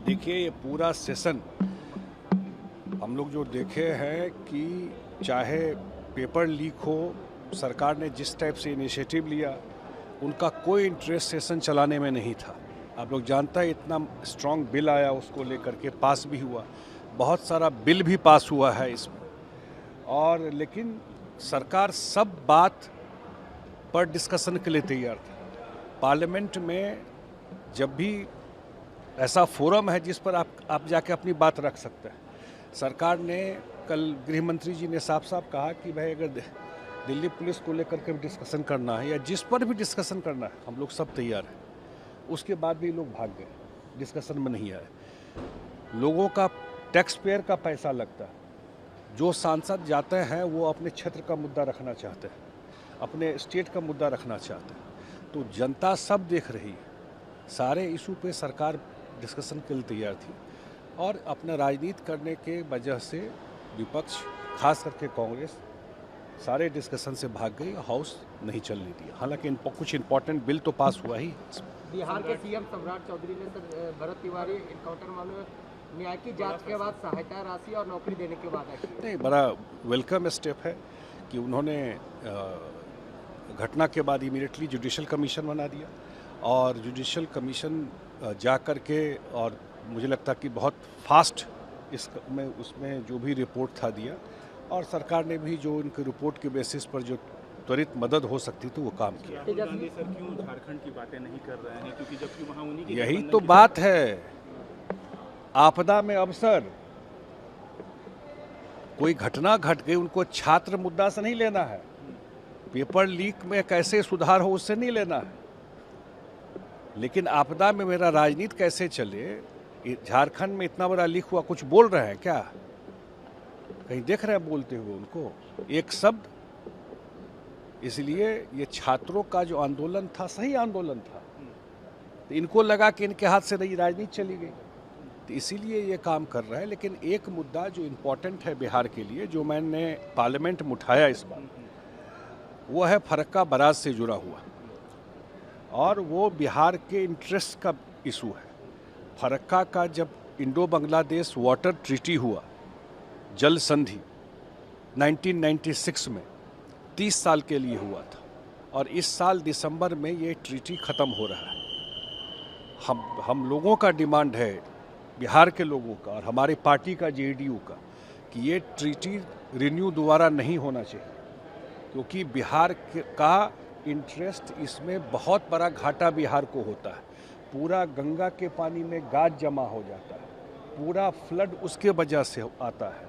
देखिए, ये पूरा सेशन हम लोग जो देखे हैं कि चाहे पेपर लीक हो, सरकार ने जिस टाइप से इनिशिएटिव लिया, उनका कोई इंटरेस्ट सेशन चलाने में नहीं था। आप लोग जानते हैं इतना स्ट्रांग बिल आया, उसको लेकर के पास भी हुआ, बहुत सारा बिल भी पास हुआ है इसमें। और लेकिन सरकार सब बात पर डिस्कशन के लिए तैयार था। पार्लियामेंट में जब भी ऐसा फोरम है जिस पर आप जाके अपनी बात रख सकते हैं। सरकार ने कल गृह मंत्री जी ने साफ साफ कहा कि भाई अगर दिल्ली पुलिस को लेकर के डिस्कशन करना है या जिस पर भी डिस्कशन करना है, हम लोग सब तैयार हैं। उसके बाद भी लोग भाग गए, डिस्कशन में नहीं आए। लोगों का टैक्स पेयर का पैसा लगता है। जो सांसद जाते हैं वो अपने क्षेत्र का मुद्दा रखना चाहते हैं, अपने स्टेट का मुद्दा रखना चाहते हैं। तो जनता सब देख रही है। सारे इशू पे सरकार डिस्कशन के लिए तैयार थी और अपना राजनीति करने के वजह से विपक्ष, खास करके कांग्रेस, सारे डिस्कशन से भाग गई, हाउस नहीं चलने दिया। हालांकि कुछ इंपॉर्टेंट बिल तो पास हुआ ही। बिहार के सीएम सम्राट चौधरी ने सर भरत तिवारी एनकाउंटर मामले में न्याय की जांच के बाद सहायता राशि और नौकरी देने के वादा किया। नहीं, बड़ा वेलकम स्टेप है कि उन्होंने घटना के बाद इमीडिएटली जुडिशल कमीशन बना दिया और जुडिशल कमीशन जा कर के, और मुझे लगता कि बहुत फास्ट उसमें जो भी रिपोर्ट था दिया, और सरकार ने भी जो उनके रिपोर्ट के बेसिस पर जो त्वरित मदद हो सकती थी वो काम किया। राहुल गांधी सर क्यों झारखंड की बातें नहीं कर रहे हैं, क्योंकि जबकि वहाँ उन्हीं की यही तो बात है, आपदा में अवसर। कोई घटना घट गई, उनको छात्र मुद्दा से नहीं लेना है, पेपर लीक में कैसे सुधार हो उससे नहीं लेना है, लेकिन आपदा में मेरा राजनीति कैसे चले। झारखंड में इतना बड़ा लीक हुआ, कुछ बोल रहे हैं क्या? कहीं देख रहे हैं बोलते हुए उनको एक शब्द? इसलिए ये छात्रों का जो आंदोलन था सही आंदोलन था, तो इनको लगा कि इनके हाथ से नई राजनीति चली गई, तो इसीलिए ये काम कर रहा है। लेकिन एक मुद्दा जो इम्पोर्टेंट है बिहार के लिए, जो मैंने पार्लियामेंट में उठाया इस बार, वो है फरक्का बराज से जुड़ा हुआ, और वो बिहार के इंटरेस्ट का इशू है। फरक्का का जब इंडो बांग्लादेश वाटर ट्रीटी हुआ, जल संधि 1996 में 30 साल के लिए हुआ था, और इस साल दिसंबर में ये ट्रीटी ख़त्म हो रहा है। हम लोगों का डिमांड है, बिहार के लोगों का और हमारी पार्टी का, जेडीयू का, कि ये ट्रीटी रिन्यू दोबारा नहीं होना चाहिए, क्योंकि बिहार का इंटरेस्ट इसमें बहुत बड़ा घाटा बिहार को होता है। पूरा गंगा के पानी में गाद जमा हो जाता है, पूरा फ्लड उसके वजह से आता है।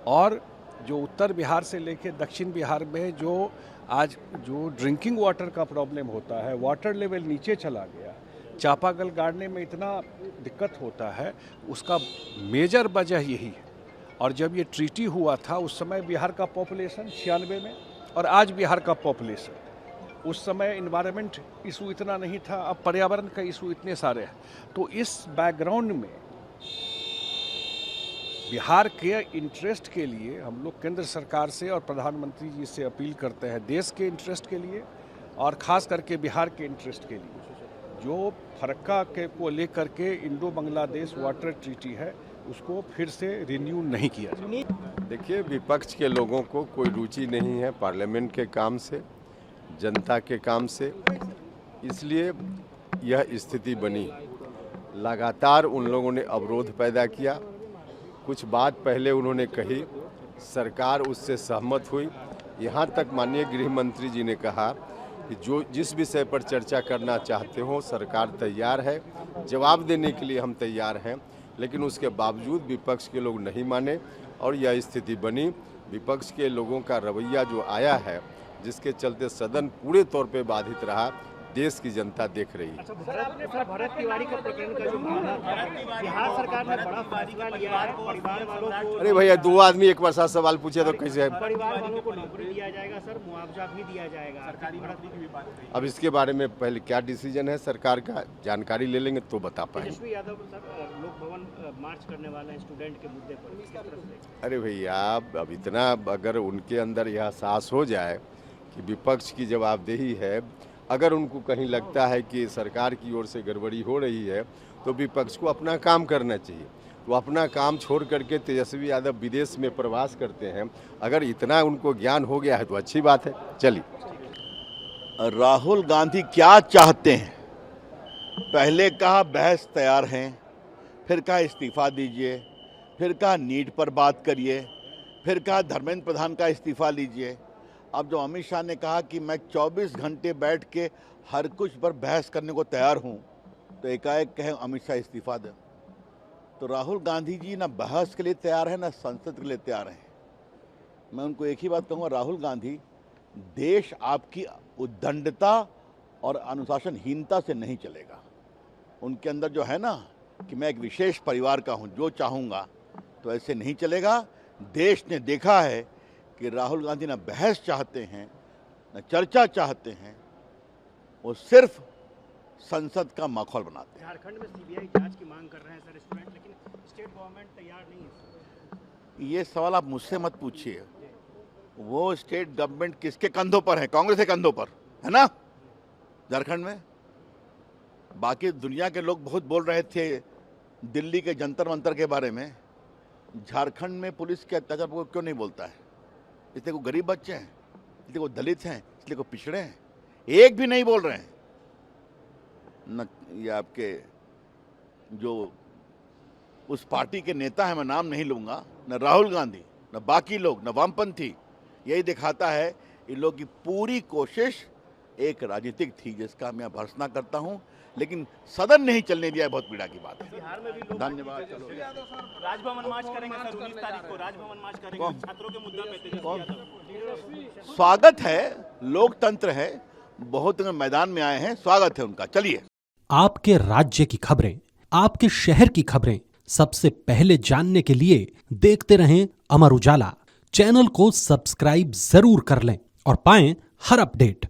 और जो उत्तर बिहार से लेकर दक्षिण बिहार में जो आज जो ड्रिंकिंग वाटर का प्रॉब्लम होता है, वाटर लेवल नीचे चला गया, चापाकल गाड़ने में इतना दिक्कत होता है, उसका मेजर वजह यही है। और जब ये ट्रीटी हुआ था उस समय बिहार का पॉपुलेशन 96 में, और आज बिहार का पॉपुलेशन, उस समय इन्वायरमेंट इशू इतना नहीं था, अब पर्यावरण का इशू इतने सारे हैं। तो इस बैकग्राउंड में बिहार के इंटरेस्ट के लिए हम लोग केंद्र सरकार से और प्रधानमंत्री जी से अपील करते हैं, देश के इंटरेस्ट के लिए और ख़ास करके बिहार के इंटरेस्ट के लिए, जो फरक्का के को लेकर के इंडो बांग्लादेश वाटर ट्रीटी है उसको फिर से रिन्यू नहीं किया जाए। देखिए, विपक्ष के लोगों को कोई रुचि नहीं है पार्लियामेंट के काम से, जनता के काम से, इसलिए यह स्थिति बनी। लगातार उन लोगों ने अवरोध पैदा किया। कुछ बात पहले उन्होंने कही, सरकार उससे सहमत हुई। यहाँ तक माननीय गृह मंत्री जी ने कहा कि जो जिस विषय पर चर्चा करना चाहते हो सरकार तैयार है, जवाब देने के लिए हम तैयार हैं। लेकिन उसके बावजूद विपक्ष के लोग नहीं माने और यह स्थिति बनी। विपक्ष के लोगों का रवैया जो आया है, जिसके चलते सदन पूरे तौर पे बाधित रहा, देश की जनता देख रही है। अच्छा, भरत तिवारी का प्रकरण का जो मामला था, बिहार सरकार ने बड़ा फैसला लिया है। परिवार वालों को, अरे भैया, दो आदमी एक बार साथ सवाल पूछे तो कैसे है? परिवार वालों को नौकरी दिया जाएगा सर, मुआवजा भी दिया जाएगा। सरकारी नौकरी की भी बात है। अब इसके बारे में पहले क्या डिसीजन है सरकार का, जानकारी ले लेंगे तो बता पाएंगे। तेजस्वी यादव सर लोक भवन मार्च करने वाले हैं स्टूडेंट के मुद्दे पर। अरे भैया, अब इतना अगर उनके अंदर यह साहस हो जाए कि विपक्ष की जवाबदेही है अगर उनको कहीं लगता है कि सरकार की ओर से गड़बड़ी हो रही है तो विपक्ष को अपना काम करना चाहिए। वो अपना काम छोड़ करके तेजस्वी यादव विदेश में प्रवास करते हैं। अगर इतना उनको ज्ञान हो गया है तो अच्छी बात है। चलिए, राहुल गांधी क्या चाहते हैं? पहले कहा बहस तैयार हैं, फिर कहा इस्तीफा दीजिए, फिर कहा नीट पर बात करिए, फिर कहा धर्मेंद्र प्रधान का इस्तीफा लीजिए। अब जो अमित शाह ने कहा कि मैं 24 घंटे बैठ के हर कुछ पर बहस करने को तैयार हूं, तो एकाएक कहे अमित शाह इस्तीफा दें। तो राहुल गांधी जी ना बहस के लिए तैयार है, ना संसद के लिए तैयार हैं। मैं उनको एक ही बात कहूँगा, राहुल गांधी, देश आपकी उद्दंडता और अनुशासनहीनता से नहीं चलेगा। उनके अंदर जो है ना कि मैं एक विशेष परिवार का हूं, जो चाहूँगा, तो ऐसे नहीं चलेगा। देश ने देखा है कि राहुल गांधी ना बहस चाहते हैं, न चर्चा चाहते हैं, वो सिर्फ संसद का माहौल बनाते हैं। झारखंड में सीबीआई जांच की मांग कर रहे हैं सर स्टूडेंट, लेकिन स्टेट गवर्नमेंट तैयार नहीं है। ये सवाल आप मुझसे मत पूछिए। वो स्टेट गवर्नमेंट किसके कंधों पर है? कांग्रेस के कंधों पर है ना झारखंड में। बाकी दुनिया के लोग बहुत बोल रहे थे दिल्ली के जंतर मंतर के बारे में। झारखंड में पुलिस के अत्याचार पर क्यों नहीं बोलता है? इसलिए को गरीब बच्चे हैं, इसलिए को दलित हैं, इसलिए को पिछड़े हैं, एक भी नहीं बोल रहे हैं। न ये आपके जो उस पार्टी के नेता हैं, मैं नाम नहीं लूँगा, न राहुल गांधी, न बाकी लोग, न वामपंथी, यही दिखाता है इन लोगों की पूरी कोशिश एक राजनीतिक थी, जिसका मैं भर्त्सना करता हूं, लेकिन सदन नहीं चलने दिया, बहुत पीड़ा की बात है। बिहार में भी लोग धन्यवाद। राजभवन मार्च करेंगे सर, 19 तारीख को राजभवन मार्च करेंगे छात्रों के मुद्दा पे तेजस्वी यादव। स्वागत है, लोकतंत्र है, बहुत मैदान में आए हैं, स्वागत है उनका। चलिए, आपके राज्य की खबरें, आपके शहर की खबरें सबसे पहले जानने के लिए देखते रहें अमर उजाला। चैनल को सब्सक्राइब जरूर कर लें और पाएं हर अपडेट।